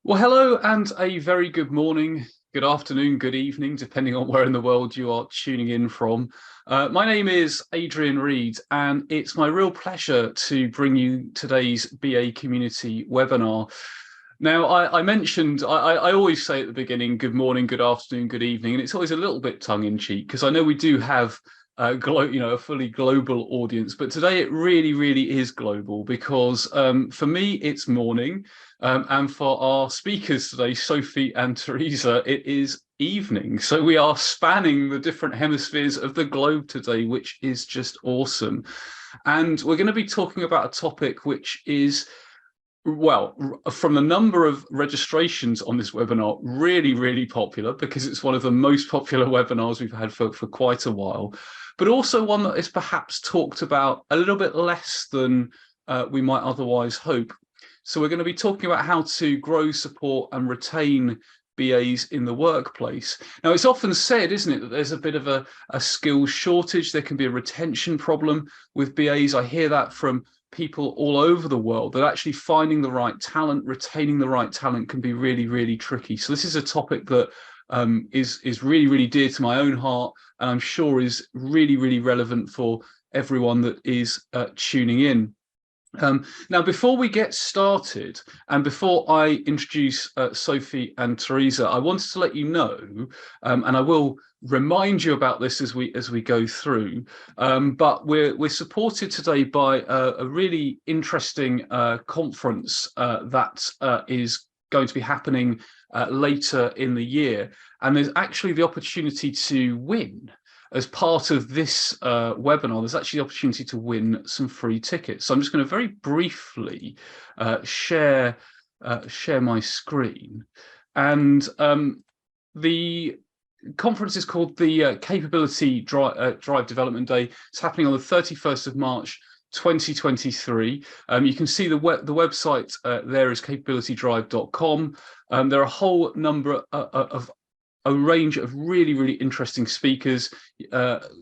Well, hello and a very good morning, good afternoon, good evening, depending on where in the world you are tuning in from. My name is Adrian Reed, and it's my real pleasure to bring you today's BA Community webinar. Now, I mentioned, I always say at the beginning, good morning, good afternoon, good evening, and it's always a little bit tongue-in-cheek because I know we do have a fully global audience, but today it really is global because for me it's morning, and for our speakers today, Sophie and Tereza, it is evening. So we are spanning the different hemispheres of the globe today, which is just awesome. And we're going to be talking about a topic which is, well, from the number of registrations on this webinar, really popular because it's one of the most popular webinars we've had for quite a while, but also one that is perhaps talked about a little bit less than we might otherwise hope. So we're going to be talking about how to grow, support and retain BAs in the workplace. Now, it's often said, isn't it, that there's a bit of a skills shortage. There can be a retention problem with BAs. I hear that from people all over the world, that actually finding the right talent, retaining the right talent can be really tricky. So this is a topic that is really dear to my own heart, and I'm sure is really relevant for everyone that is tuning in. Now, before we get started, and before I introduce Sophie and Tereza, I wanted to let you know, and I will remind you about this as we go through. But we're supported today by a really interesting conference that is going to be happening later in the year, and there's actually the opportunity to win. As part of this webinar, there's actually the opportunity to win some free tickets. So I'm just going to very briefly share my screen. And the conference is called the Capability Drive Development Day. It's happening on the 31st of March 2023. You can see the website there is capabilitydrive.com. There are a whole number of a range of really interesting speakers,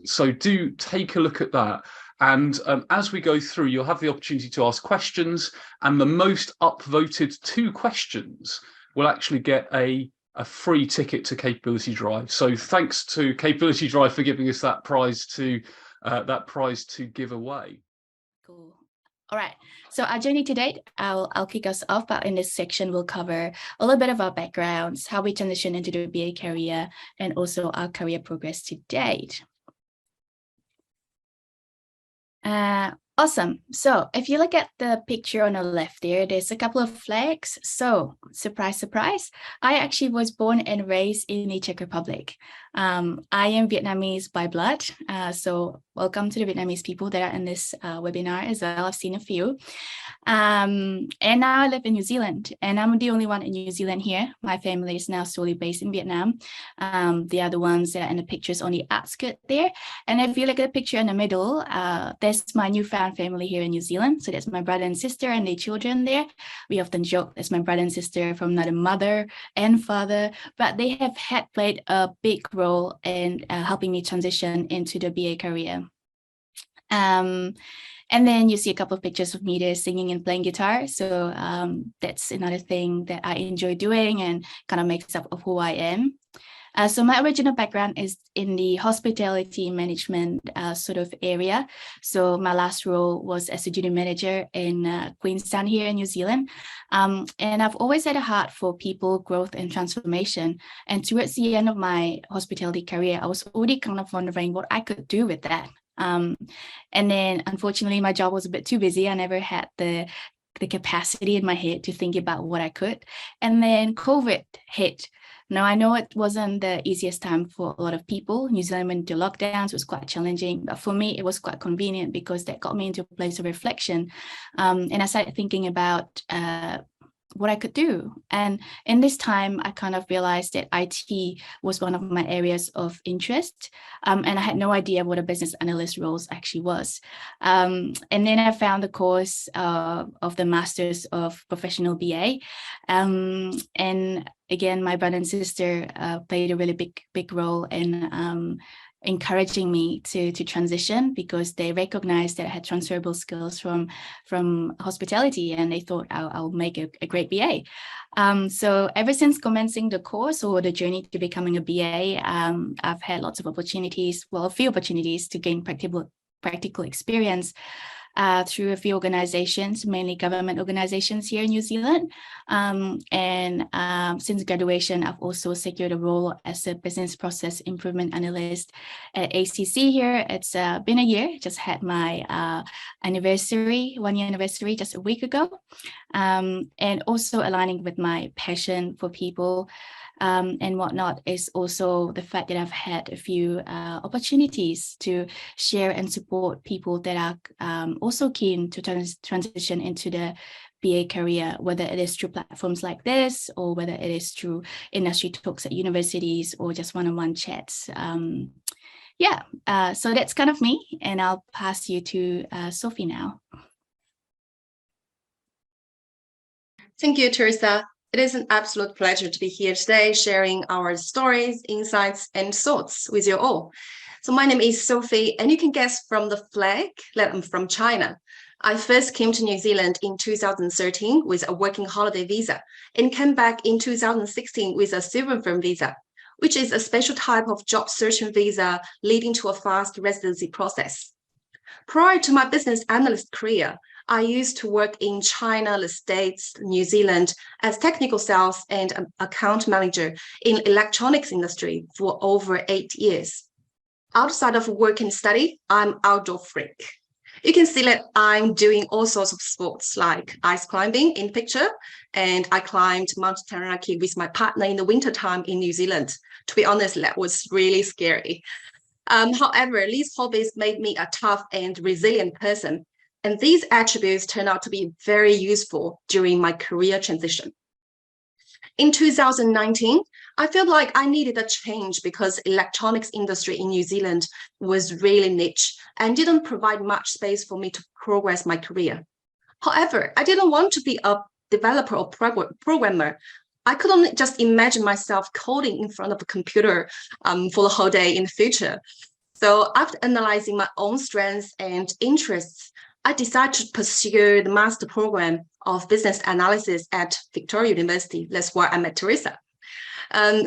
so do take a look at that. And as we go through, you'll have the opportunity to ask questions, and the most upvoted 2 questions will actually get a free ticket to Capability Drive. So thanks to Capability Drive for giving us that prize to give away. Cool. All right, so our journey to date, I'll kick us off, but in this section we'll cover a little bit of our backgrounds, how we transition into the BA career, and also our career progress to date. Awesome. So if you look at the picture on the left there's a couple of flags. So surprise, I actually was born and raised in the Czech Republic. I am Vietnamese by blood. So welcome to the Vietnamese people that are in this webinar as well. I've seen a few. And now I live in New Zealand, and I'm the only one in New Zealand here. My family is now solely based in Vietnam. The other ones that are in the pictures on the outskirts there. And if you look at the picture in the middle, that's my newfound family here in New Zealand. So that's my brother and sister and their children there. We often joke that's my brother and sister from another mother and father, but they have played a big role in helping me transition into the BA career. And then you see a couple of pictures of me there singing and playing guitar. So that's another thing that I enjoy doing and kind of makes up of who I am. So my original background is in the hospitality management sort of area. So my last role was as a duty manager in Queenstown here in New Zealand. And I've always had a heart for people, growth and transformation. And towards the end of my hospitality career, I was already kind of wondering what I could do with that. And then unfortunately, my job was a bit too busy. I never had the capacity in my head to think about what I could. And then COVID hit. Now, I know it wasn't the easiest time for a lot of people. New Zealand went into lockdowns, was quite challenging. But for me, it was quite convenient because that got me into a place of reflection. And I started thinking about what I could do. And in this time, I kind of realized that IT was one of my areas of interest. And I had no idea what a business analyst role actually was. And then I found the course of the Masters of Professional BA. And again, my brother and sister played a really big role in encouraging me to transition, because they recognized that I had transferable skills from hospitality, and they thought I'll make a great BA. So ever since commencing the course or the journey to becoming a BA, I've had lots of opportunities, well, a few opportunities to gain practical experience through a few organizations, mainly government organizations here in New Zealand. Since graduation, I've also secured a role as a business process improvement analyst at ACC here. It's been a year, just had my anniversary, 1 year anniversary just a week ago. And also aligning with my passion for people and whatnot is also the fact that I've had a few opportunities to share and support people that are also keen to transition into the BA career, whether it is through platforms like this, or whether it is through industry talks at universities, or just one-on-one chats. So that's kind of me, and I'll pass you to Sophie now. Thank you, Tereza. It is an absolute pleasure to be here today, sharing our stories, insights, and thoughts with you all. So my name is Sophie, and you can guess from the flag that I'm from China. I first came to New Zealand in 2013 with a working holiday visa, and came back in 2016 with a silver firm visa, which is a special type of job searching visa leading to a fast residency process. Prior to my business analyst career, I used to work in China, the States, New Zealand as technical sales and an account manager in electronics industry for over 8 years. Outside of work and study, I'm outdoor freak. You can see that I'm doing all sorts of sports like ice climbing in picture, and I climbed Mount Taranaki with my partner in the wintertime in New Zealand. To be honest, that was really scary. However, these hobbies made me a tough and resilient person, and these attributes turned out to be very useful during my career transition. In 2019, I felt like I needed a change because electronics industry in New Zealand was really niche and didn't provide much space for me to progress my career. However, I didn't want to be a developer or programmer. I couldn't just imagine myself coding in front of a computer for the whole day in the future. So after analyzing my own strengths and interests, I decided to pursue the master program of business analysis at Victoria University. That's where I met Tereza.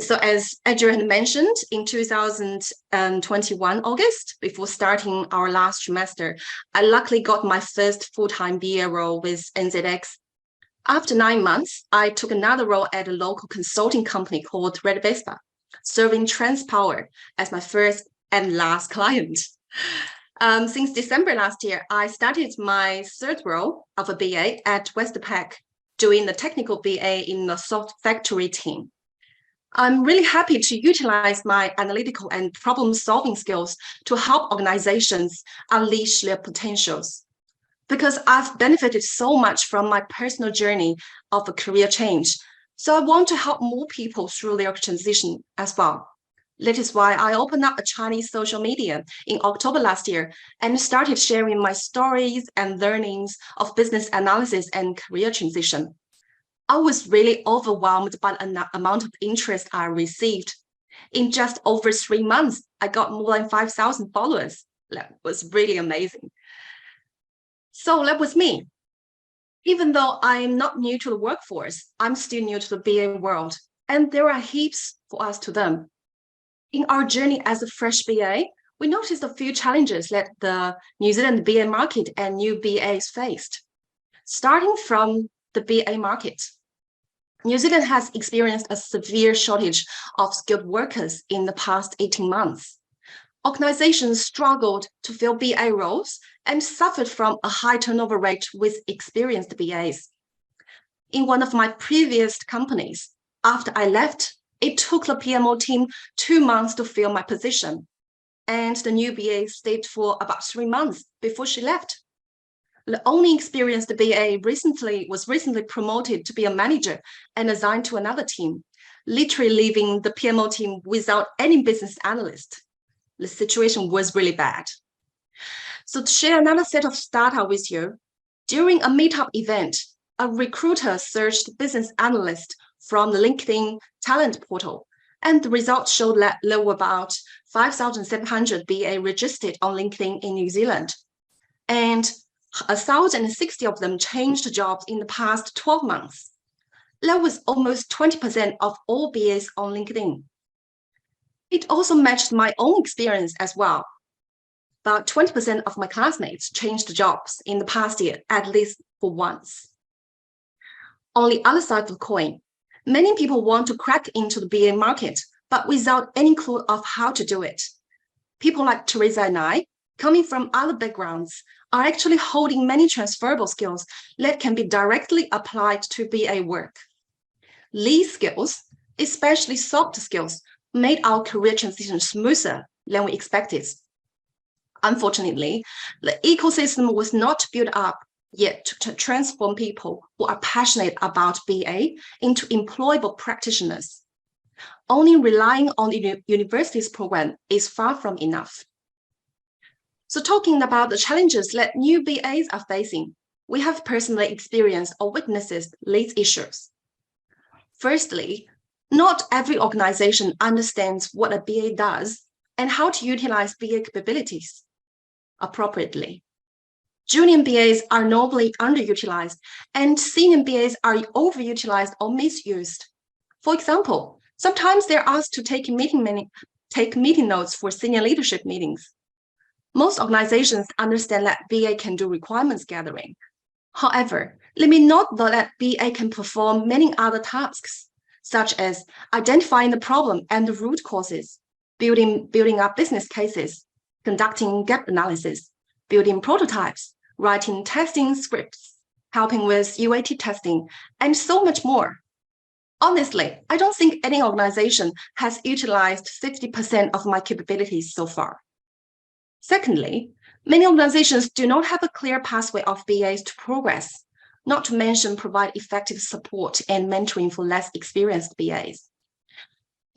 So as Adrian mentioned, in 2021 August, before starting our last semester, I luckily got my first full-time BA role with NZX. After 9 months, I took another role at a local consulting company called Red Vespa, serving Transpower as my first and last client. Since December last year, I started my third role of a BA at Westpac, doing the technical BA in the soft factory team. I'm really happy to utilize my analytical and problem-solving skills to help organizations unleash their potentials, because I've benefited so much from my personal journey of a career change. So I want to help more people through their transition as well. That is why I opened up a Chinese social media in October last year and started sharing my stories and learnings of business analysis and career transition. I was really overwhelmed by the amount of interest I received. In just over 3 months, I got more than 5,000 followers. That was really amazing. So that was me. Even though I'm not new to the workforce, I'm still new to the BA world, and there are heaps for us to learn. In our journey as a fresh BA, we noticed a few challenges that the New Zealand BA market and new BAs faced. Starting from the BA market, New Zealand has experienced a severe shortage of skilled workers in the past 18 months. Organizations struggled to fill BA roles and suffered from a high turnover rate with experienced BAs. In one of my previous companies, after I left, it took the PMO team 2 months to fill my position, and the new BA stayed for about 3 months before she left. The only experienced BA was recently promoted to be a manager and assigned to another team, literally leaving the PMO team without any business analyst. The situation was really bad. So to share another set of data with you, during a meetup event, a recruiter searched business analyst from the LinkedIn talent portal And the results showed that there were about 5,700 BA registered on LinkedIn in New Zealand. And 1,060 of them changed jobs in the past 12 months. That was almost 20% of all BAs on LinkedIn. It also matched my own experience as well. About 20% of my classmates changed jobs in the past year, at least for once. On the other side of the coin, many people want to crack into the BA market, but without any clue of how to do it. People like Tereza and I, coming from other backgrounds, are actually holding many transferable skills that can be directly applied to BA work. These skills, especially soft skills, made our career transition smoother than we expected. Unfortunately, the ecosystem was not built up yet to transform people who are passionate about BA into employable practitioners. Only relying on the university's program is far from enough. So talking about the challenges that new BAs are facing, we have personally experienced or witnessed these issues. Firstly, not every organization understands what a BA does and how to utilize BA capabilities appropriately. Junior BAs are normally underutilized, and senior BAs are overutilized or misused. For example, sometimes they're asked to take meeting notes for senior leadership meetings. Most organizations understand that BA can do requirements gathering. However, let me note that BA can perform many other tasks, such as identifying the problem and the root causes, building up business cases, conducting gap analysis, building prototypes, writing testing scripts, helping with UAT testing, and so much more. Honestly, I don't think any organization has utilized 50% of my capabilities so far. Secondly, many organizations do not have a clear pathway of BAs to progress, not to mention provide effective support and mentoring for less experienced BAs.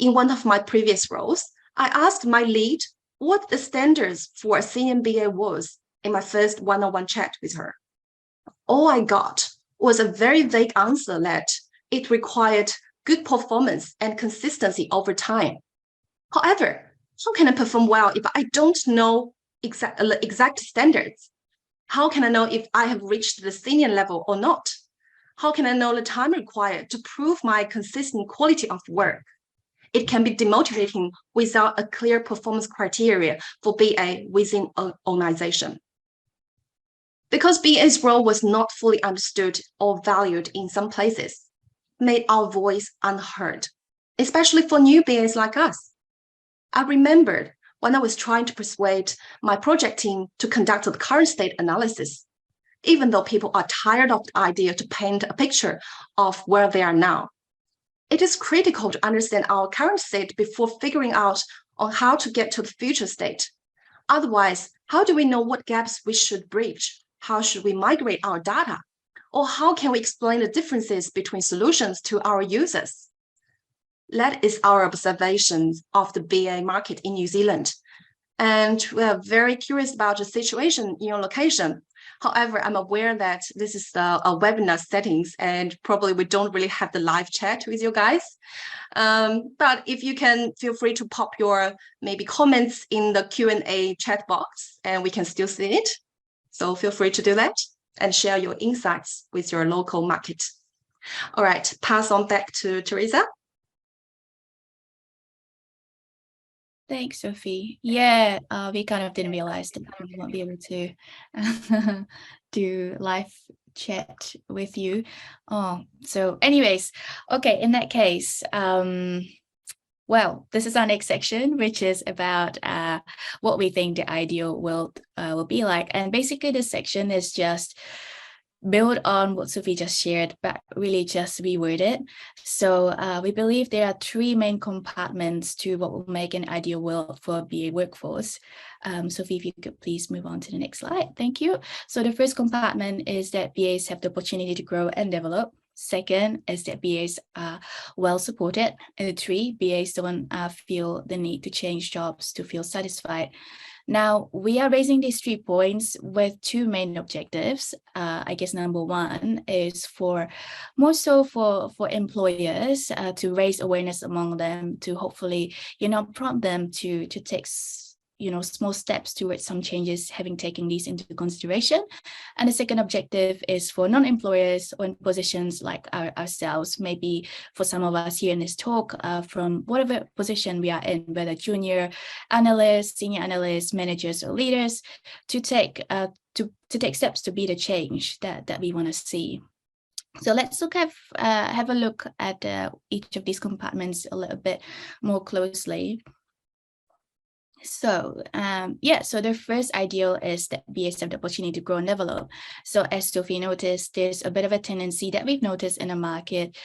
In one of my previous roles, I asked my lead what the standards for a senior BA was in my first one-on-one chat with her. All I got was a very vague answer that it required good performance and consistency over time. However, how can I perform well if I don't know exact standards? How can I know if I have reached the senior level or not? How can I know the time required to prove my consistent quality of work? It can be demotivating without a clear performance criteria for BA within an organization. Because BA's role was not fully understood or valued in some places, made our voice unheard, especially for new BAs like us. I remembered when I was trying to persuade my project team to conduct the current state analysis, even though people are tired of the idea to paint a picture of where they are now. It is critical to understand our current state before figuring out on how to get to the future state. Otherwise, how do we know what gaps we should bridge? How should we migrate our data? Or how can we explain the differences between solutions to our users? That is our observation of the BA market in New Zealand. And we are very curious about the situation in your location. However, I'm aware that this is a webinar settings and probably we don't really have the live chat with you guys. But if you can, feel free to pop your maybe comments in the Q&A chat box and we can still see it. So feel free to do that and share your insights with your local market. All right, pass on back to Tereza. Thanks, Sophie. Yeah, we kind of didn't realize that we won't be able to do live chat with you. So anyways, okay, in that case, well, this is our next section, which is about what we think the ideal world will be like. And basically this section is just build on what Sophie just shared, but really just reword it. So we believe there are three main compartments to what will make an ideal world for a BA workforce. Sophie, if you could please move on to the next slide. Thank you. So the first compartment is that BAs have the opportunity to grow and develop. Second is that BAs are well supported. And three, BAs don't feel the need to change jobs to feel satisfied. Now, we are raising these 3 points with 2 main objectives. I guess number 1 is more so for employers to raise awareness among them, to hopefully, prompt them to take small steps towards some changes, having taken these into consideration. And the second objective is for non-employers or in positions like ourselves, maybe for some of us here in this talk, from whatever position we are in, whether junior analysts, senior analysts, managers, or leaders, to take steps to be the change that we want to see. So let's have a look at each of these compartments a little bit more closely. So so the first ideal is that BAs have the opportunity to grow and develop. So as Sophie noticed, there's a bit of a tendency that we've noticed in the market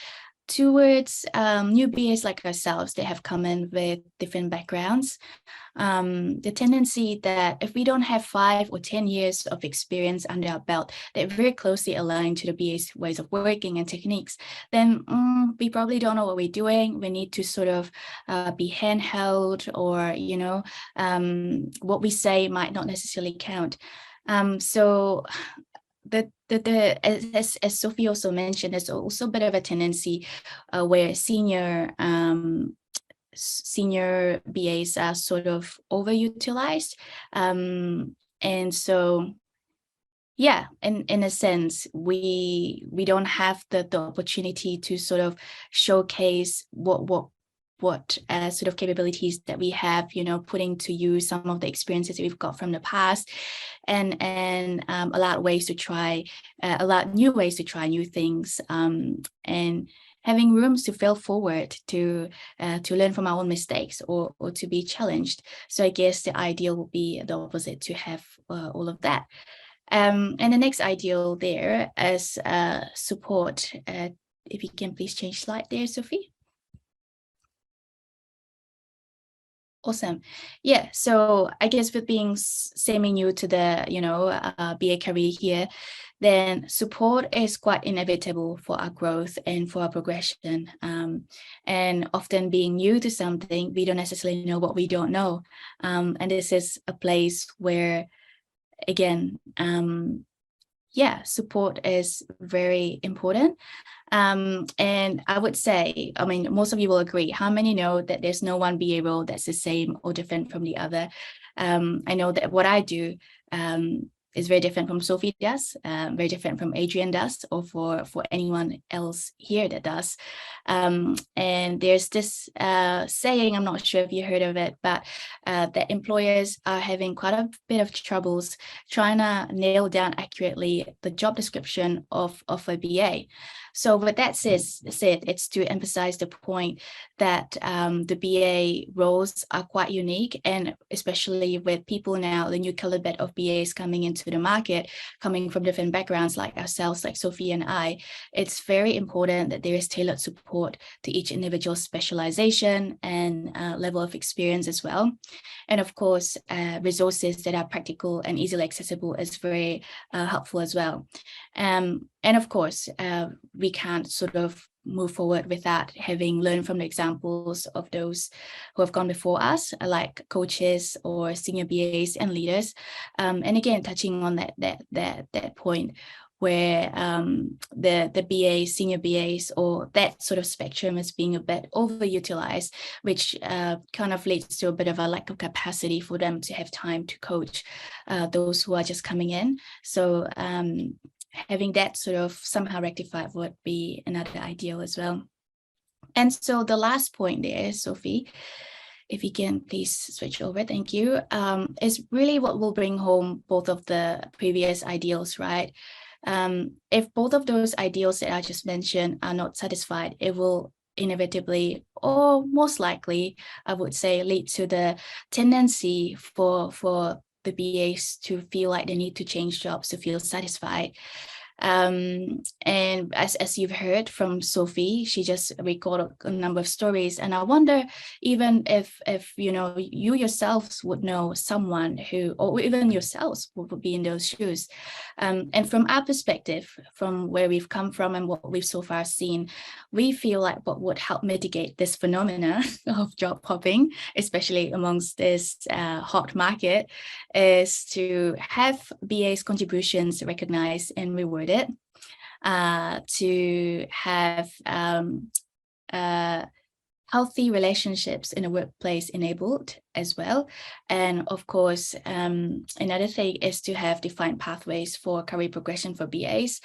towards new BAs like ourselves that have come in with different backgrounds. The tendency that if we don't have 5 or 10 years of experience under our belt that very closely aligned to the BA's ways of working and techniques, then we probably don't know what we're doing. We need to sort of be handheld, or what we say might not necessarily count. So as Sophie also mentioned, there's also a bit of a tendency where senior BAs are sort of overutilized, and so in a sense we don't have the opportunity to sort of showcase what sort of capabilities that we have, putting to use some of the experiences that we've got from the past, and allow new ways to try new things, and having rooms to fail forward, to learn from our own mistakes, or to be challenged. So I guess the ideal would be the opposite, to have all of that. And the next ideal there is support. If you can please change slide there, Sophie. Awesome. Yeah, so I guess with being semi-new to the, BA career here, then support is quite inevitable for our growth and for our progression. And often being new to something, we don't necessarily know what we don't know. And this is a place where, again, support is very important. And I would say, most of you will agree, how many know that there's no one BA role that's the same or different from the other? I know that what I do is very different from Sophie does, very different from Adrian does, or for anyone else here that does. And there's this saying, I'm not sure if you heard of it, but that employers are having quite a bit of troubles trying to nail down accurately the job description of a BA. So with that said, it's to emphasize the point that the BA roles are quite unique, and especially with people now, the new colored bed of BAs coming into the market, coming from different backgrounds like ourselves, like Sophie and I, it's very important that there is tailored support to each individual specialization and level of experience as well. And of course, resources that are practical and easily accessible is very helpful as well. And of course, we can't sort of move forward without having learned from the examples of those who have gone before us, like coaches or senior BAs and leaders. And again, touching on that point where the BAs, senior BAs, or that sort of spectrum is being a bit overutilized, which kind of leads to a bit of a lack of capacity for them to have time to coach those who are just coming in. So having that sort of somehow rectified would be another ideal as well. And so the last point there, Sophie, if you can please switch over, thank you, is really what will bring home both of the previous ideals, right? If both of those ideals that I just mentioned are not satisfied, it will inevitably, or most likely, I would say, lead to the tendency for the BAs to feel like they need to change jobs to feel satisfied. And as you've heard from Sophie, she just recorded a number of stories. And I wonder even if you know, you yourselves would know someone who, or even yourselves would be in those shoes. And from our perspective, from where we've come from and what we've so far seen, we feel like what would help mitigate this phenomena of job hopping, especially amongst this hot market, is to have BA's contributions recognized and rewarded, to have healthy relationships in the workplace enabled as well. And of course, another thing is to have defined pathways for career progression for BAs.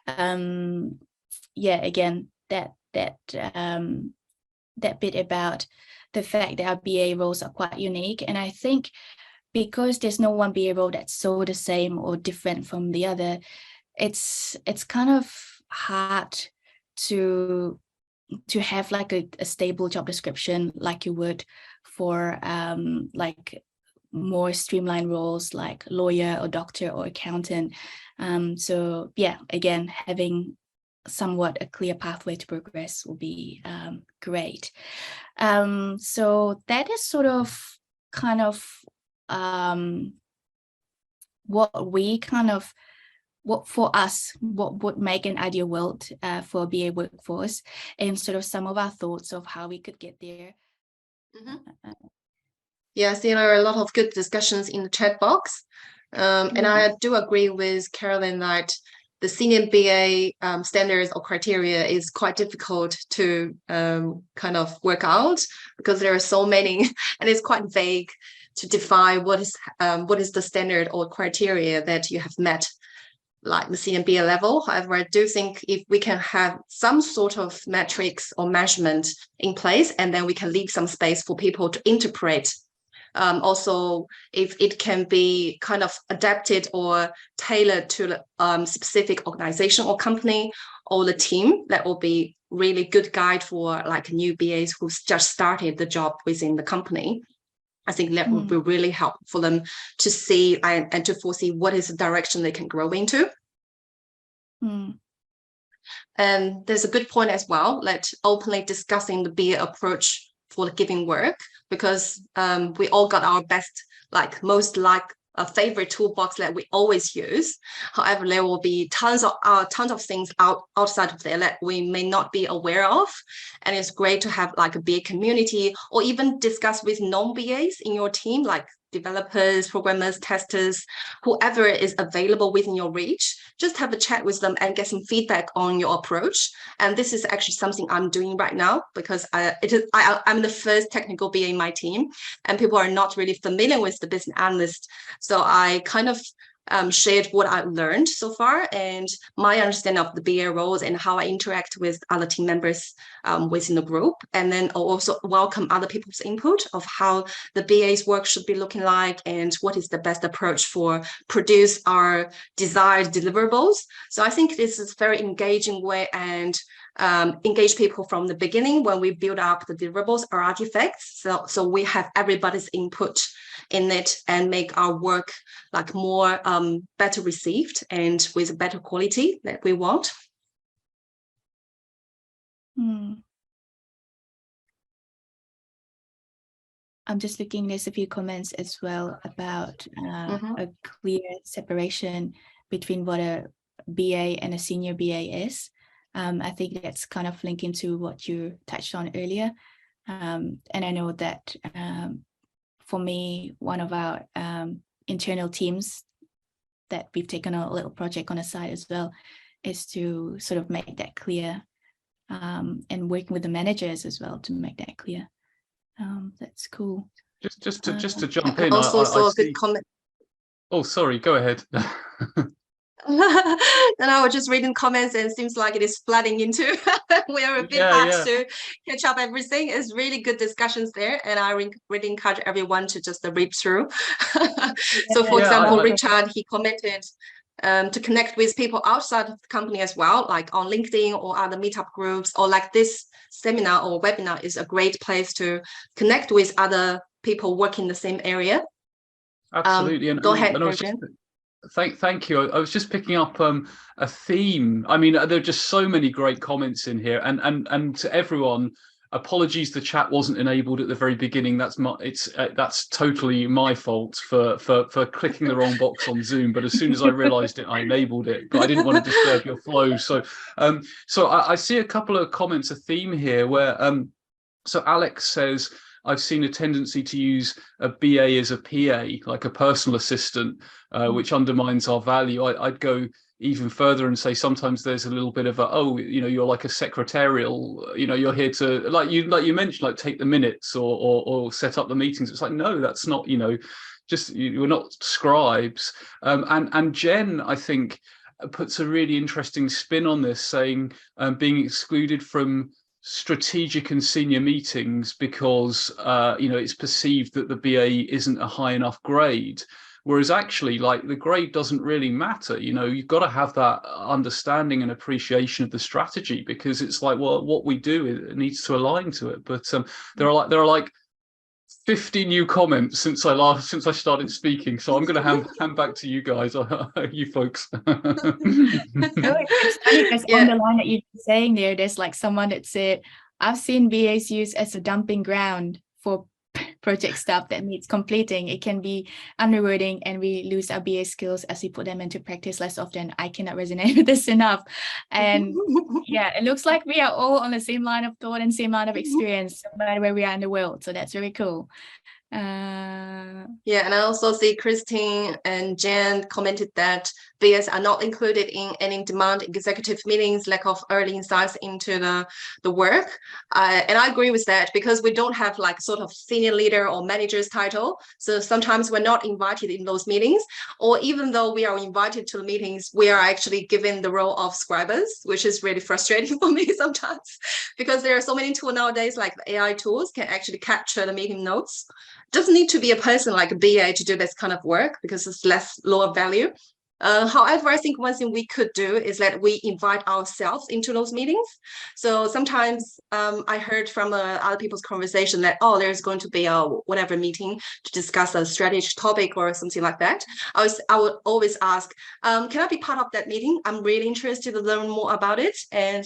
Yeah, again, that bit about the fact that our BA roles are quite unique. And I think because there's no one BA role that's so the same or different from the other, it's kind of hard to have like a stable job description like you would for like more streamlined roles like lawyer or doctor or accountant. So yeah, again, having somewhat a clear pathway to progress will be great. So that is sort of kind of what for us, what would make an ideal world for BA workforce, and sort of some of our thoughts of how we could get there. Yes, there are a lot of good discussions in the chat box. And I do agree with Carolyn that the senior BA standards or criteria is quite difficult to kind of work out because there are so many and it's quite vague to define what is the standard or criteria that you have met, like the senior BA level. However, I do think if we can have some sort of metrics or measurement in place, and then we can leave some space for people to interpret. Also, if it can be kind of adapted or tailored to the specific organization or company or the team, that will be really good guide for like new BAs who's just started the job within the company. I think that would be really helpful for them to see and to foresee what is the direction they can grow into. And there's a good point as well, like openly discussing the BA approach for the giving work, because we all got our best, like most like a favorite toolbox that we always use. However, there will be tons of things outside of there that we may not be aware of, and it's great to have like a BA community or even discuss with non-BAs in your team, like developers, programmers, testers, whoever is available within your reach. Just have a chat with them and get some feedback on your approach. And this is actually something I'm doing right now because I'm the first technical BA in my team, and people are not really familiar with the business analyst. So I kind of shared what I've learned so far and my understanding of the BA roles and how I interact with other team members within the group. And then I'll also welcome other people's input of how the BA's work should be looking like and what is the best approach for produce our desired deliverables. So I think this is a very engaging way and engage people from the beginning when we build up the deliverables or artifacts. So we have everybody's input in it and make our work like more better received and with better quality that we want. I'm just looking, there's a few comments as well about a clear separation between what a BA and a senior BA is. I think that's kind of linking to what you touched on earlier. And I know that for me, one of our internal teams that we've taken a little project on the side as well is to sort of make that clear, and working with the managers as well to make that clear. That's cool. Just to jump in, also I a good comment. Oh, sorry, go ahead. And I was just reading comments and it seems like it is flooding into. We are a bit hard to catch up everything. It's really good discussions there, and I really encourage everyone to just read through. So for example, Richard, he commented to connect with people outside of the company as well, like on LinkedIn or other meetup groups, or like this seminar or webinar is a great place to connect with other people working in the same area. Absolutely. Go ahead, and Thank you. I was just picking up a theme. I mean, there are just so many great comments in here, and to everyone, apologies the chat wasn't enabled at the very beginning. That's totally my fault for clicking the wrong box on Zoom. But as soon as I realised it, I enabled it. But I didn't want to disturb your flow. So I see a couple of comments, a theme here where so Alex says, I've seen a tendency to use a BA as a PA, like a personal assistant, which undermines our value. I'd go even further and say sometimes there's a little bit of a, oh, you're like a secretarial, you're here to, like you mentioned, like take the minutes or set up the meetings. It's like, no, that's not, we're not scribes. And Jen, I think, puts a really interesting spin on this, saying being excluded from strategic and senior meetings because it's perceived that the BA isn't a high enough grade, whereas actually, like, the grade doesn't really matter. You've got to have that understanding and appreciation of the strategy, because it's like, well, what we do, it needs to align to it. But there are like 50 new comments since I started speaking, so I'm going to hand back to you guys, you folks. It's funny because on the line that you're saying there's like someone that said, I've seen BAs used as a dumping ground for project stuff that needs completing. It can be unrewarding, and we lose our BA skills as we put them into practice less often. I cannot resonate with this enough. And yeah, it looks like we are all on the same line of thought and same line of experience, no matter where we are in the world. So that's really cool. And I also see Christine and Jen commented that BAs are not included in any demand executive meetings, lack of early insights into the work. And I agree with that, because we don't have like sort of senior leader or manager's title. So sometimes we're not invited in those meetings, or even though we are invited to the meetings, we are actually given the role of scribers, which is really frustrating for me sometimes, because there are so many tools nowadays, like the AI tools can actually capture the meeting notes. Doesn't need to be a person like a BA to do this kind of work, because it's lower value. However, I think one thing we could do is that we invite ourselves into those meetings. So sometimes I heard from other people's conversation that, there's going to be a whatever meeting to discuss a strategy topic or something like that. I would always ask, can I be part of that meeting? I'm really interested to learn more about it. And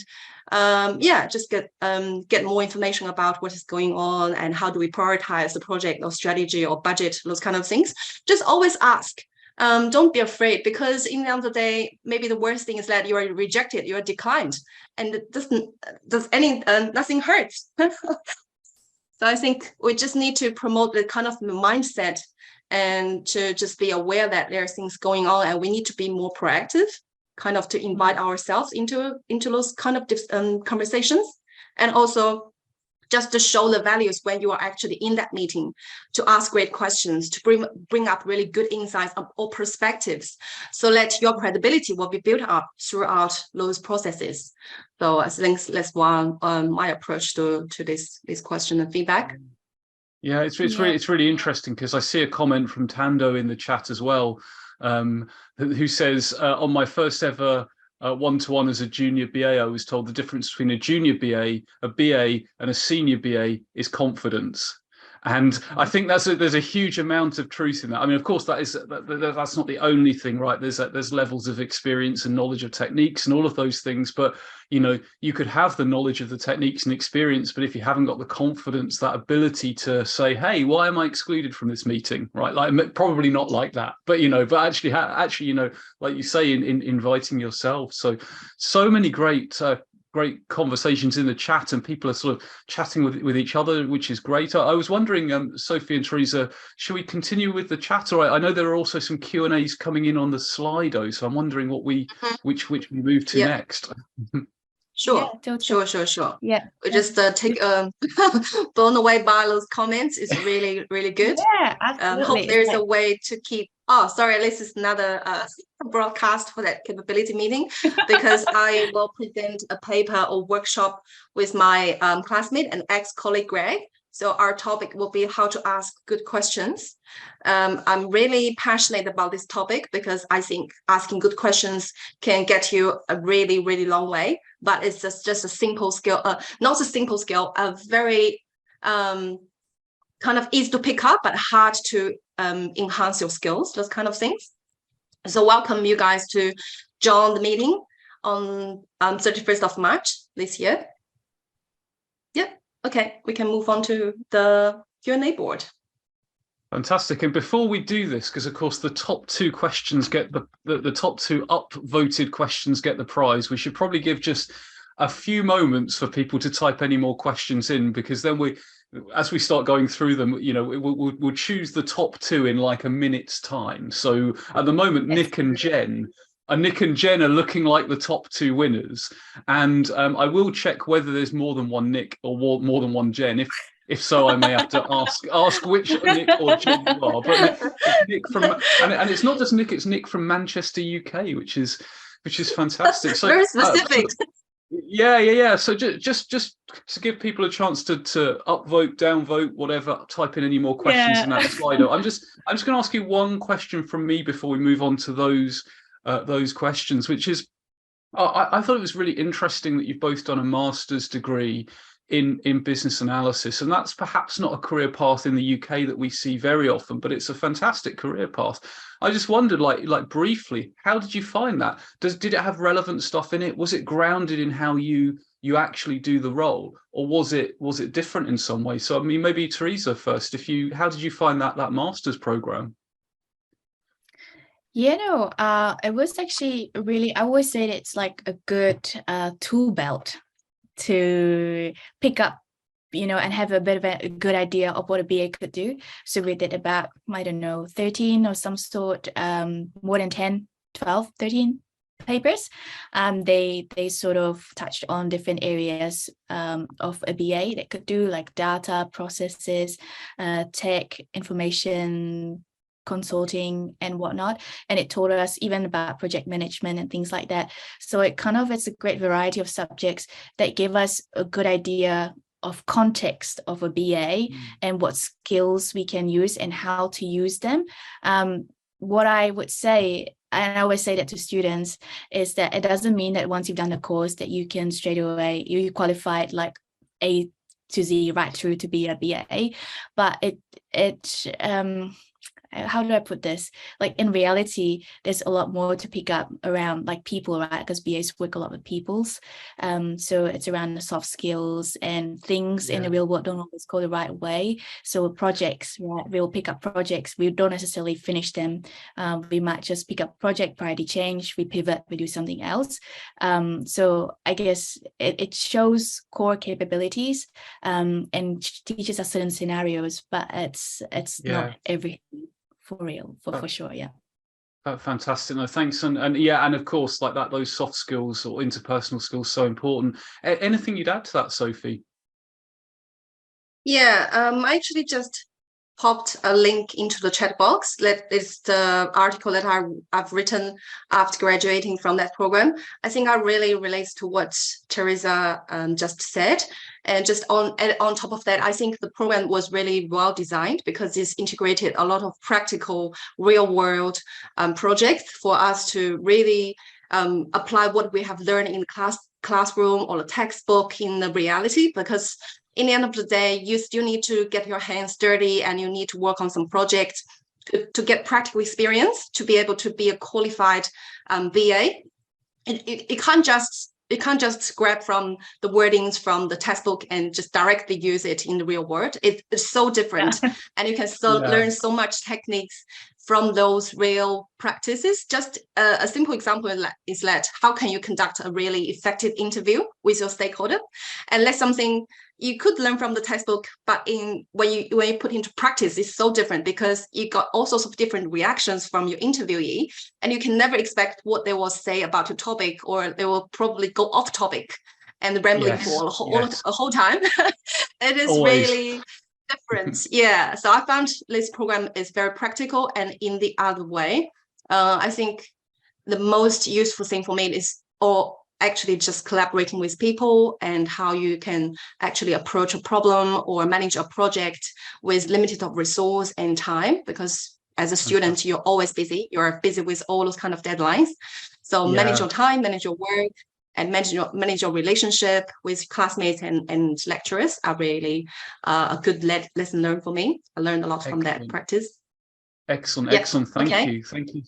just get more information about what is going on and how do we prioritize the project or strategy or budget, those kind of things. Just always ask. Don't be afraid, because in the end of the day, maybe the worst thing is that you are rejected, you are declined, and it nothing hurts. So I think we just need to promote the kind of mindset and to just be aware that there are things going on, and we need to be more proactive, kind of to invite ourselves into those kind of conversations, and also just to show the values when you are actually in that meeting, to ask great questions, to bring up really good insights or perspectives, so that your credibility will be built up throughout those processes. So I think that's one my approach to this question and feedback. Yeah, it's really interesting, because I see a comment from Tando in the chat as well, who says, on my first ever one-to-one as a junior BA, I was told the difference between a junior BA, a BA, and a senior BA is confidence. And I think there's a huge amount of truth in that. I mean, of course, that's not the only thing, right? There's levels of experience and knowledge of techniques and all of those things. But you could have the knowledge of the techniques and experience, but if you haven't got the confidence, that ability to say, "Hey, why am I excluded from this meeting?" Right? Like, probably not like that, but but actually, like you say, in inviting yourself. So many great conversations in the chat, and people are sort of chatting with each other, which is great. I was wondering, Sophie and Tereza, should we continue with the chat? Or I know there are also some Q&As coming in on the Slido, so I'm wondering which we move to next. Sure. Yeah, we just take blown away by those comments. It's really, really good. Yeah, absolutely. Hope there's a way to keep. This is another broadcast for that capability meeting, because I will present a paper or workshop with my classmate and ex-colleague Greg. So our topic will be how to ask good questions. I'm really passionate about this topic, because I think asking good questions can get you a really, really long way. But it's just a simple skill, not a simple skill, a very kind of easy to pick up, but hard to enhance your skills, those kind of things. So welcome you guys to join the meeting on 31st of March this year. Yeah, okay, we can move on to the Q&A board. Fantastic. And before we do this, because of course the top two questions get the top two upvoted questions get the prize, we should probably give just a few moments for people to type any more questions in, because then as we start going through them, we'll choose the top two in like a minute's time. So at the moment, Nick and Jen are looking like the top two winners. And I will check whether there's more than one Nick or more than one Jen. If so, I may have to ask which Nick or Jen you are. But it's Nick from, and it's not just Nick; it's Nick from Manchester, UK, which is fantastic. So very specific. Yeah. So just to give people a chance to upvote, downvote, whatever, type in any more questions in that Slido. I'm just going to ask you one question from me before we move on to those questions, which is, I thought it was really interesting that you've both done a master's degree in business analysis, and that's perhaps not a career path in the UK that we see very often, but it's a fantastic career path. I just wondered, like briefly, how did you find that? Did it have relevant stuff in it? Was it grounded in how you actually do the role, or was it different in some way? So I mean, maybe Tereza first. How did you find that master's program? It was actually really, I always say that it's like a good tool belt to pick up, and have a bit of a good idea of what a BA could do. So we did about, 13 or some sort, more than 10, 12, 13 papers. They sort of touched on different areas of a BA that could do, like data, processes, tech, information, consulting and whatnot, and it taught us even about project management and things like that. So it's a great variety of subjects that give us a good idea of context of a BA and what skills we can use and how to use them. What I would say, and I always say that to students, is that it doesn't mean that once you've done the course that you can straight away, you qualified like A to Z right through to be a BA, but how do I put this? Like in reality, there's a lot more to pick up around like people, right? Because BAs work a lot with peoples. So it's around the soft skills and things in the real world don't always go the right way. So projects, right? We'll pick up projects. We don't necessarily finish them. We might just pick up project, priority change, we pivot, we do something else. So I guess it shows core capabilities and teaches us certain scenarios, but it's not everything. For real, for sure, yeah. Fantastic. No, thanks. And of course, like that, those soft skills or interpersonal skills, so important. Anything you'd add to that, Sophie? Yeah, I actually just popped a link into the chat box. That is the article that I've written after graduating from that program. I think I really relates to what Tereza just said. And just on top of that, I think the program was really well designed because it's integrated a lot of practical, real world projects for us to really apply what we have learned in the classroom or the textbook in the reality. Because in the end of the day, you still need to get your hands dirty and you need to work on some projects to get practical experience to be able to be a qualified BA. It can't just grab from the wordings from the textbook and just directly use it in the real world. It's so different, and you can learn so much techniques from those real practices. Just a simple example is that how can you conduct a really effective interview with your stakeholder? And that's something you could learn from the textbook, but when you put into practice, it's so different because you got all sorts of different reactions from your interviewee, and you can never expect what they will say about a topic, or they will probably go off topic and rambling for a whole time. It is really different. Yeah. So I found this program is very practical, and in the other way, I think the most useful thing for me is actually just collaborating with people and how you can actually approach a problem or manage a project with limited of resource and time, because as a student, you're always busy. You're busy with all those kind of deadlines. So manage your time, manage your work, and manage your relationship with classmates and lecturers are really a good lesson learned for me. I learned a lot from that practice. Excellent, Yeah. excellent. Okay. Thank you.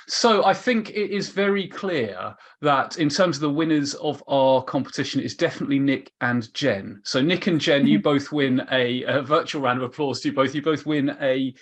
So I think it is very clear that in terms of the winners of our competition, it's definitely Nick and Jen. So Nick and Jen, you both win a virtual round of applause to you both. You both win a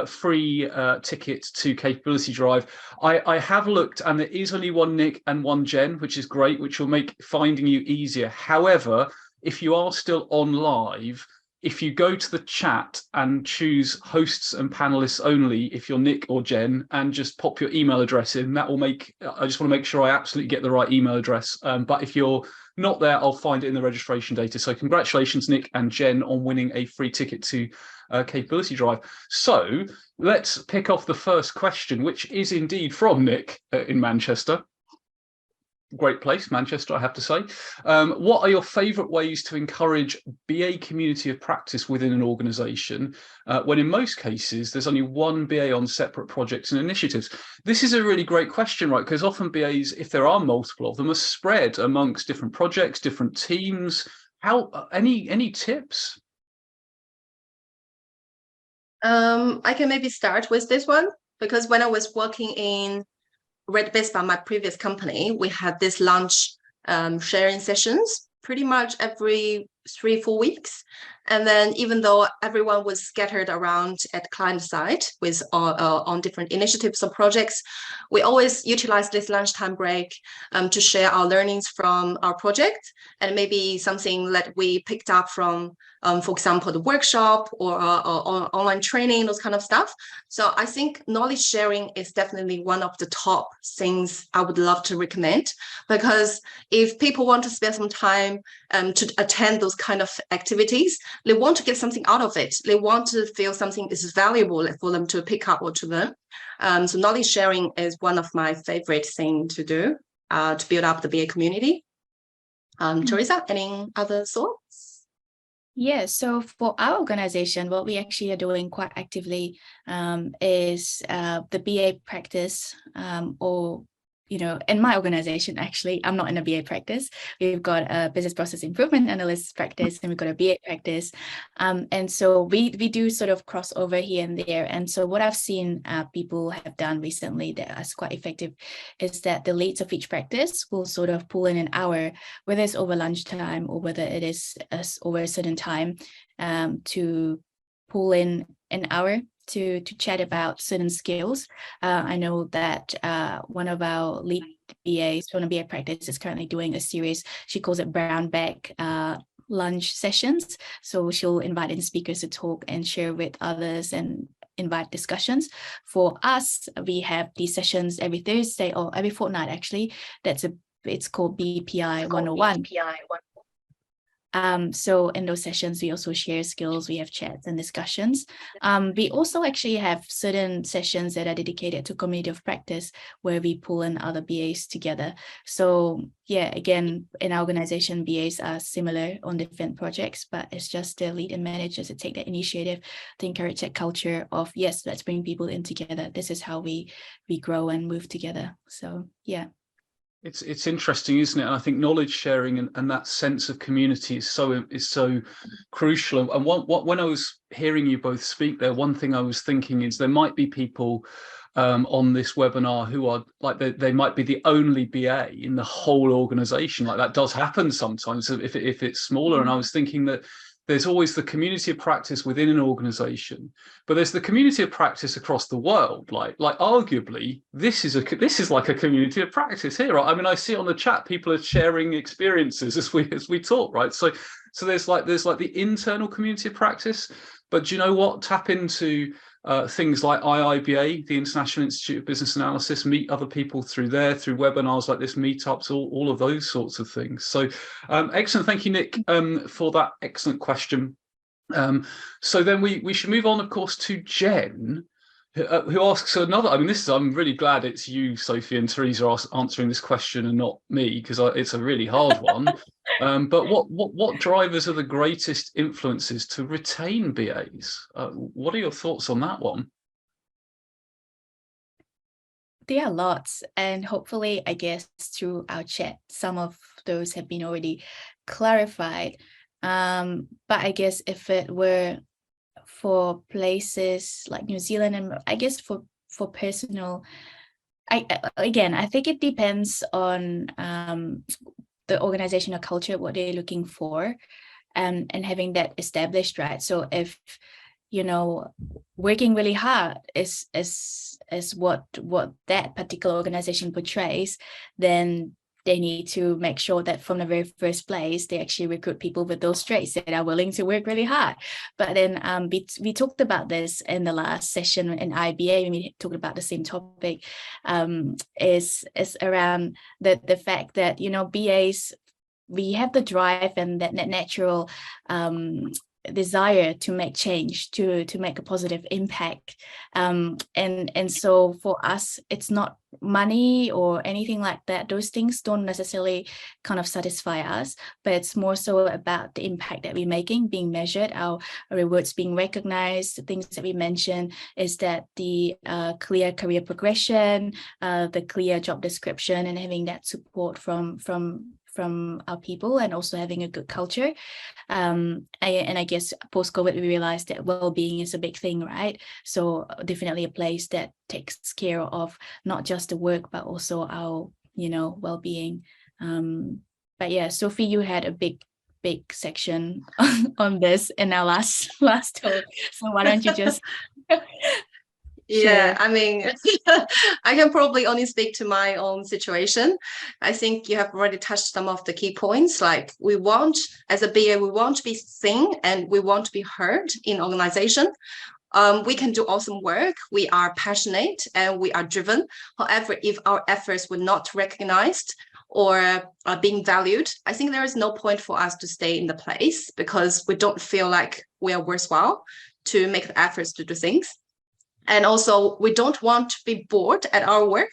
free ticket to Capability Drive. I have looked, and there is only one Nick and one Jen, which is great, which will make finding you easier. However, if you are still on live, if you go to the chat and choose hosts and panelists only, if you're Nick or Jen, and just pop your email address in, that will make, I just want to make sure I absolutely get the right email address. But if you're not there, I'll find it in the registration data. So congratulations, Nick and Jen, on winning a free ticket to Capability Drive. So let's pick off the first question, which is indeed from Nick in Manchester. Great place, Manchester, I have to say. What are your favourite ways to encourage BA community of practice within an organisation when in most cases there's only one BA on separate projects and initiatives? This is a really great question, right? Because often BAs, if there are multiple of them, are spread amongst different projects, different teams. Any tips? I can maybe start with this one, because when I was working in Red Vespa, my previous company, we had this lunch sharing sessions pretty much every 3-4 weeks. And then even though everyone was scattered around at client side with on different initiatives or projects, we always utilize this lunchtime break to share our learnings from our project, and maybe something that we picked up from, for example, the workshop or online training, those kind of stuff. So I think knowledge sharing is definitely one of the top things I would love to recommend, because if people want to spend some time to attend those kind of activities, they want to get something out of it. They want to feel something is valuable for them to pick up or to learn. So knowledge sharing is one of my favorite things to do to build up the BA community. Tereza, any other thoughts? Yeah, so for our organization, what we actually are doing quite actively is the BA practice, or in my organization, actually, I'm not in a BA practice. We've got a business process improvement analyst practice, and we've got a BA practice. And so we do sort of cross over here and there. And so what I've seen people have done recently that is quite effective is that the leads of each practice will sort of pull in an hour, whether it's over lunchtime or whether it is over a certain time, to pull in an hour to chat about certain skills. I know that one of our lead BAs from a BA practice is currently doing a series. She calls it brown bag lunch sessions. So she'll invite in speakers to talk and share with others and invite discussions. For us, we have these sessions every Thursday or every fortnight, actually. It's called BPI 101. So in those sessions, we also share skills, we have chats and discussions. We also actually have certain sessions that are dedicated to community of practice where we pull in other BAs together. So yeah, again, in our organization, BAs are similar on different projects, but it's just the lead and managers that take that initiative to encourage that culture of, yes, let's bring people in together. This is how we grow and move together. So yeah. It's interesting, isn't it? And I think knowledge sharing and that sense of community is so crucial. And when I was hearing you both speak there, one thing I was thinking is there might be people on this webinar who are like they might be the only BA in the whole organization. Like that does happen sometimes if it's smaller. And I was thinking that there's always the community of practice within an organization, but there's the community of practice across the world. Like arguably, this is like a community of practice here. Right? I mean, I see on the chat people are sharing experiences as we talk, right? So there's like the internal community of practice, but do you know what? Tap into things like IIBA, the International Institute of Business Analysis, meet other people through webinars like this, meetups, all of those sorts of things. So excellent. Thank you, Nick, for that excellent question. So then we should move on, of course, to Jen, who asks another. I mean, I'm really glad it's you, Sophie, and Tereza answering this question and not me, because it's a really hard one. But what drivers are the greatest influences to retain BAs? What are your thoughts on that one? There are lots, and hopefully, I guess, through our chat, some of those have been already clarified. But I guess if it were for places like New Zealand, and I guess for personal, I think it depends on the organizational culture, what they're looking for, and having that established, right? So if working really hard is what that particular organization portrays, then they need to make sure that from the very first place, they actually recruit people with those traits that are willing to work really hard. But then we talked about this in the last session in IBA when we talked about the same topic, is around the fact that, BAs, we have the drive and that natural desire to make change, to make a positive impact, and so for us, it's not money or anything like that. Those things don't necessarily kind of satisfy us, but it's more so about the impact that we're making being measured, our rewards being recognized. The things that we mentioned is that the clear career progression, the clear job description, and having that support from our people, and also having a good culture. And I guess post-COVID, we realized that well-being is a big thing, right? So definitely a place that takes care of not just the work, but also our, well-being. But yeah, Sophie, you had a big section on this in our last talk. So why don't you just Yeah, I mean, I can probably only speak to my own situation. I think you have already touched some of the key points. Like, as a BA, we want to be seen and we want to be heard in organization. We can do awesome work. We are passionate and we are driven. However, if our efforts were not recognized or are being valued, I think there is no point for us to stay in the place, because we don't feel like we are worthwhile to make the efforts to do things. And also, we don't want to be bored at our work,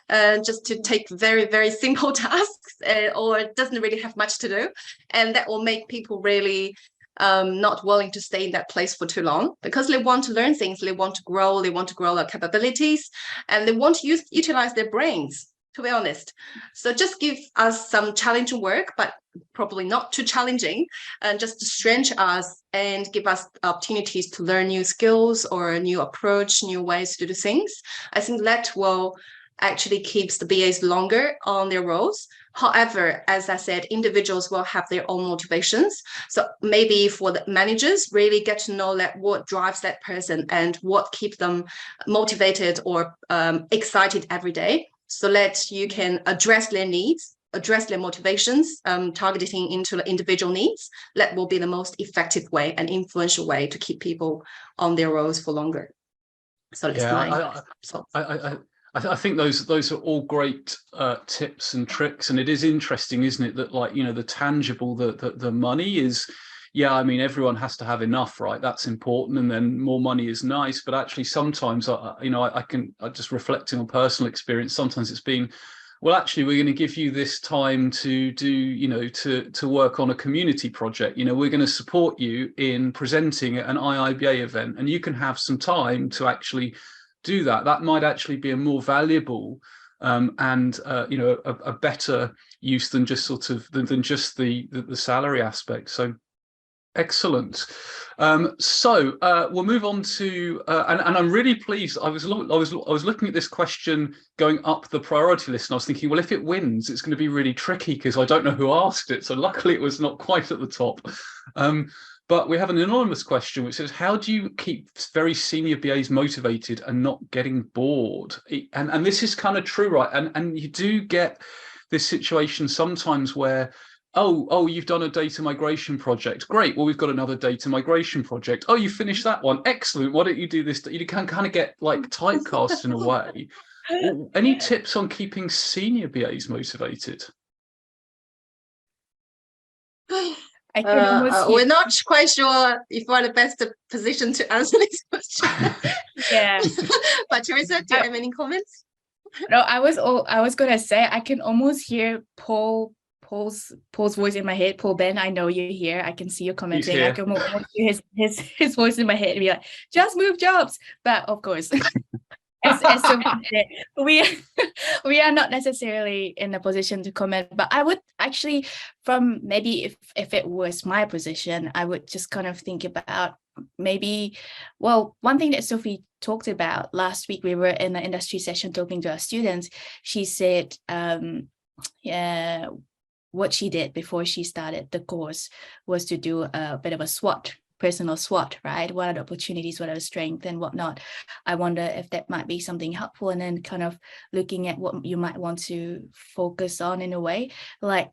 just to take very, very simple tasks, or it doesn't really have much to do. And that will make people really not willing to stay in that place for too long, because they want to learn things, they want to grow their capabilities, and they want to utilize their brains, to be honest. So just give us some challenging work, but probably not too challenging, and just to stretch us and give us opportunities to learn new skills or a new approach, new ways to do things. I think that will actually keeps the BAs longer on their roles. However, as I said, individuals will have their own motivations. So maybe for the managers, really get to know that what drives that person and what keeps them motivated or excited every day, so that you can address their needs, address their motivations, targeting into the individual needs. That will be the most effective way and influential way to keep people on their roles for longer. So that's I think those are all great tips and tricks, and it is interesting, isn't it, that, like, the tangible, the money is, yeah, I mean, everyone has to have enough, right? That's important, and then more money is nice. But actually, sometimes, I just reflecting on personal experience, sometimes it's been, well, actually, we're going to give you this time to do, to work on a community project. We're going to support you in presenting at an IIBA event, and you can have some time to actually do that. That might actually be a more valuable and a better use than just than just the salary aspect. So excellent. So we'll move on to and I'm really pleased. I was looking at this question going up the priority list, and I was thinking, well, if it wins, it's going to be really tricky because I don't know who asked it. So luckily, it was not quite at the top. But we have an anonymous question which says, how do you keep very senior BAs motivated and not getting bored? And this is kind of true, right? And you do get this situation sometimes where, oh, you've done a data migration project. Great. Well, we've got another data migration project. Oh, you finished that one. Excellent. Why don't you do this? You can kind of get like typecast in a way. Any tips on keeping senior BAs motivated? We're not quite sure if we're the best position to answer this question. Yeah. But Tereza, do you have any comments? No, I was gonna say I can almost hear Paul's voice in my head. Paul Ben, I know you're here. I can see you commenting. I can almost hear his voice in my head and be like, just move jobs. But of course, as we are not necessarily in a position to comment. But I would actually, from maybe if it was my position, I would just kind of think about maybe, well, one thing that Sophie talked about last week, we were in an industry session talking to our students. She said, yeah, what she did before she started the course was to do a bit of a SWOT, personal SWOT, right? What are the opportunities, what are the strengths and whatnot? I wonder if that might be something helpful, and then kind of looking at what you might want to focus on in a way. Like,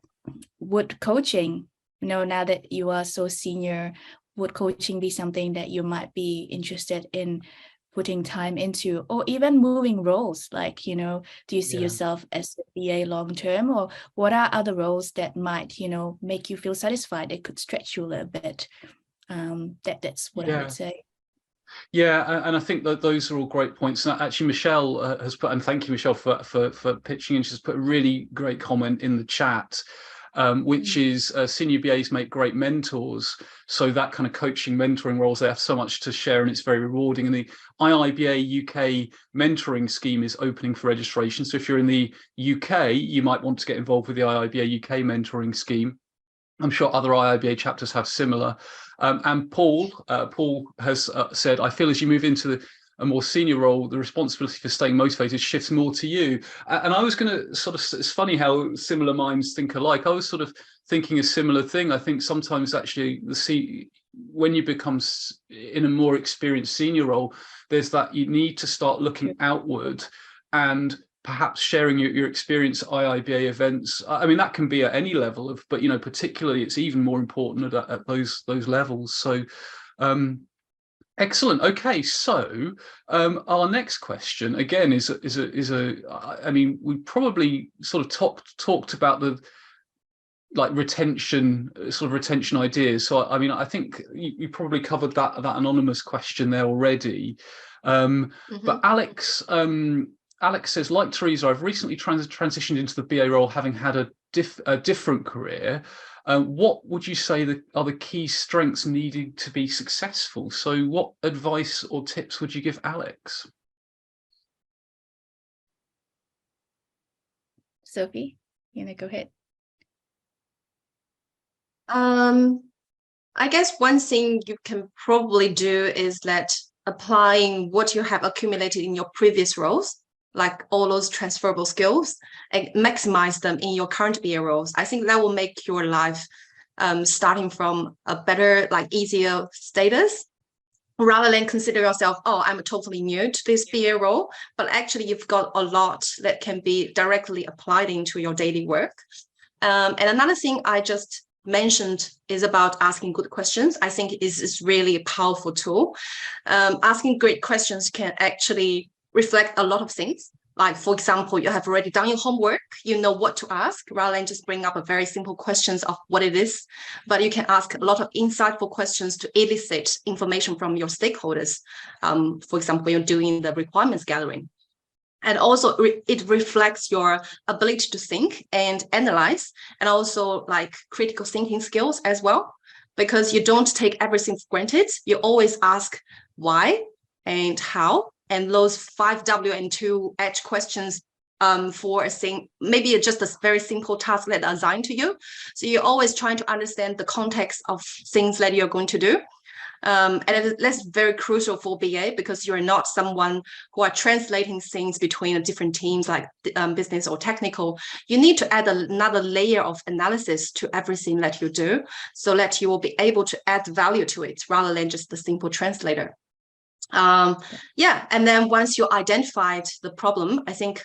would coaching, now that you are so senior, would coaching be something that you might be interested in putting time into, or even moving roles? Like, do you see yourself as a BA long term, or what are other roles that might, make you feel satisfied, that could stretch you a little bit? That's what I would say. Yeah, and I think that those are all great points. And actually, Michelle has put, and thank you, Michelle, for pitching in. She's put a really great comment in the chat, which is senior BAs make great mentors. So that kind of coaching, mentoring roles, they have so much to share, and it's very rewarding. And the IIBA UK mentoring scheme is opening for registration. So if you're in the UK, you might want to get involved with the IIBA UK mentoring scheme. I'm sure other IIBA chapters have similar. And Paul has said, I feel as you move into a more senior role, the responsibility for staying motivated shifts more to you. And I was going to sort of, it's funny how similar minds think alike. I was sort of thinking a similar thing. I think sometimes actually when you become in a more experienced senior role, there's that you need to start looking outward and perhaps sharing your experience at IIBA events. I mean, that can be at any level but particularly it's even more important at those levels. So excellent. Okay, so our next question again is I mean, we probably sort of talked about the retention ideas. So I mean, I think you probably covered that anonymous question there already. But Alex says, like Tereza, I've recently transitioned into the BA role, having had a different career. What would you say are the key strengths needed to be successful? So what advice or tips would you give Alex? Sophie, go ahead. I guess one thing you can probably do is applying what you have accumulated in your previous roles, like all those transferable skills, and maximize them in your current BA roles. I think that will make your life starting from a better, easier status, rather than consider yourself, oh, I'm totally new to this BA role, but actually you've got a lot that can be directly applied into your daily work. And another thing I just mentioned is about asking good questions. I think is really a powerful tool. Asking great questions can actually reflect a lot of things. Like, for example, you have already done your homework, you know what to ask, rather than just bring up a very simple questions of what it is. But you can ask a lot of insightful questions to elicit information from your stakeholders. For example, when you're doing the requirements gathering. And also it reflects your ability to think and analyze, and also critical thinking skills as well, because you don't take everything for granted. You always ask why and how, and those 5W and 2H questions for a thing, maybe just a very simple task that are assigned to you. So you're always trying to understand the context of things that you're going to do. And that's very crucial for BA, because you're not someone who are translating things between different teams like business or technical. You need to add another layer of analysis to everything that you do, so that you will be able to add value to it rather than just the simple translator. And then once you identified the problem, I think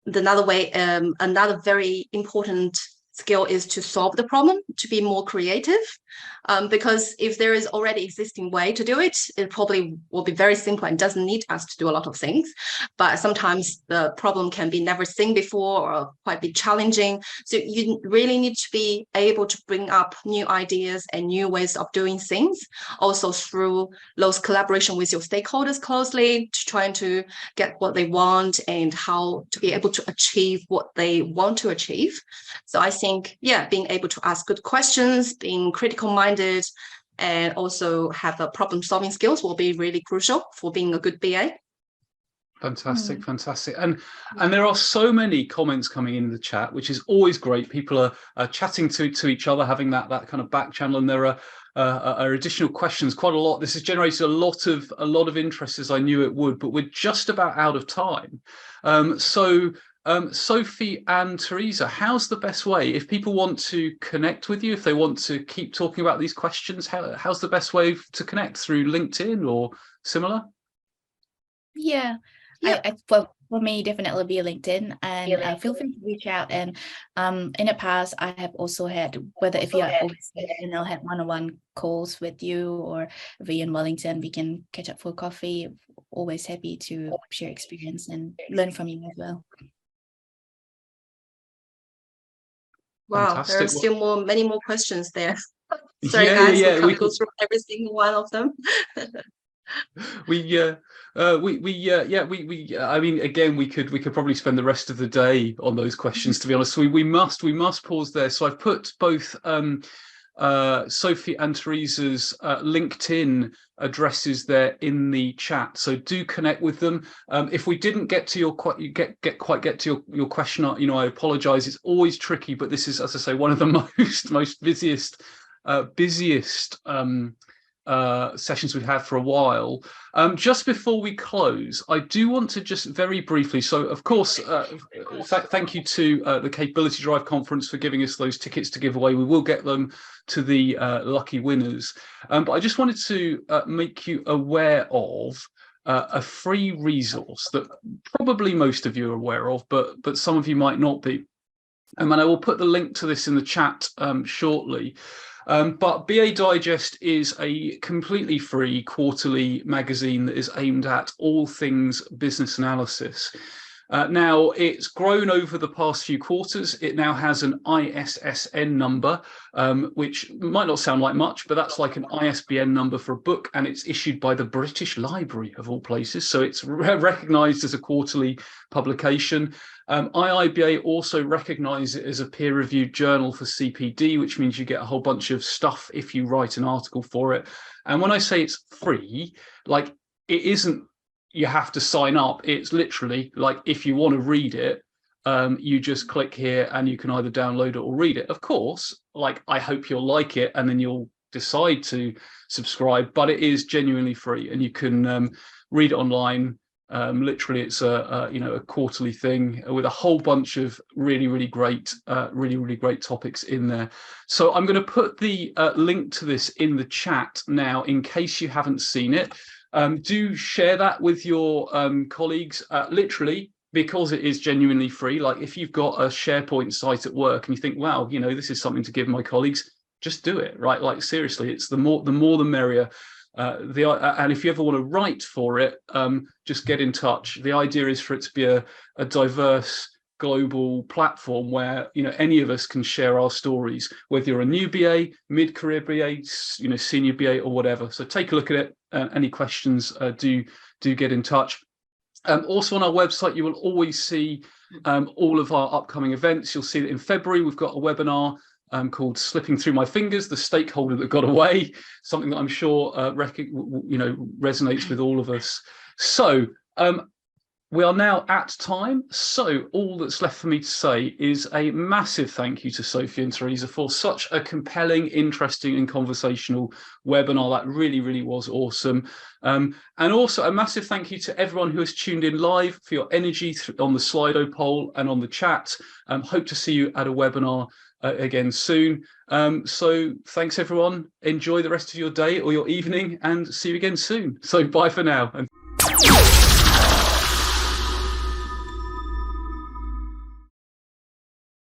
another very important skill is to solve the problem, to be more creative, because if there is already existing way to do it, it probably will be very simple and doesn't need us to do a lot of things. But sometimes the problem can be never seen before or quite be challenging. So you really need to be able to bring up new ideas and new ways of doing things, also through those collaboration with your stakeholders closely, to trying to get what they want and how to be able to achieve what they want to achieve. So I think, being able to ask good questions, being critical minded, and also have a problem solving skills will be really crucial for being a good BA. Fantastic, fantastic. And there are so many comments coming in the chat, which is always great. People are chatting to each other, having that kind of back channel, and there are additional questions, quite a lot. This has generated a lot of interest, as I knew it would, but we're just about out of time. So Sophie and Tereza, how's the best way if people want to connect with you, if they want to keep talking about these questions? How's the best way to connect, through LinkedIn or similar? Yeah. For me, definitely be LinkedIn, and feel free to reach out. And in the past, I have also had, whether if you are overseas, and I'll have one-on-one calls with you, or if you're in Wellington, we can catch up for coffee. Always happy to share experience and learn from you as well. Wow, Fantastic. there are still many more questions there. Sorry, guys, we can't go through every single one of them. I mean, again, we could probably spend the rest of the day on those questions, to be honest. So we must pause there. So I've put both Sophie and Tereza's LinkedIn addresses there in the chat, so do connect with them. If we didn't get to your your question, I apologize. It's always tricky, but this is, as I say, one of the most busiest sessions we've had for a while. Just before we close, I do want to just very briefly, so of course, thank you to the Capability Drive conference for giving us those tickets to give away. We will get them to the lucky winners, but I just wanted to make you aware of a free resource that probably most of you are aware of, but some of you might not be. And I will put the link to this in the chat shortly. But BA Digest is a completely free quarterly magazine that is aimed at all things business analysis. Now, it's grown over the past few quarters. It now has an ISSN number, which might not sound like much, but that's like an ISBN number for a book, and it's issued by the British Library, of all places. So it's recognised as a quarterly publication. IIBA also recognise it as a peer-reviewed journal for CPD, which means you get a whole bunch of stuff if you write an article for it. And when I say it's free, like, it isn't you have to sign up. It's literally like, if you want to read it, you just click here and you can either download it or read it. Of course, like, I hope you'll like it and then you'll decide to subscribe, but it is genuinely free and you can read it online. Literally, it's a quarterly thing with a whole bunch of really great topics in there. So I'm going to put the link to this in the chat now, in case you haven't seen it. Do share that with your colleagues, literally, because it is genuinely free. Like, if you've got a SharePoint site at work and you think, wow, this is something to give my colleagues, just do it, right? Like, seriously, it's the more the merrier. And if you ever want to write for it, just get in touch. The idea is for it to be a diverse global platform where any of us can share our stories, whether you're a new BA, mid-career BA, senior BA, or whatever. So take a look at it. Any questions, do get in touch. Also on our website, you will always see all of our upcoming events. You'll see that in February we've got a webinar called Slipping Through My Fingers, the stakeholder that got away, something that I'm sure resonates with all of us. So we are now at time, so all that's left for me to say is a massive thank you to Sophie and Tereza for such a compelling, interesting and conversational webinar. That really was awesome. And also a massive thank you to everyone who has tuned in live, for your energy on the Slido poll and on the chat. Hope to see you at a webinar again soon. So thanks everyone. Enjoy the rest of your day or your evening, and see you again soon. So bye for now.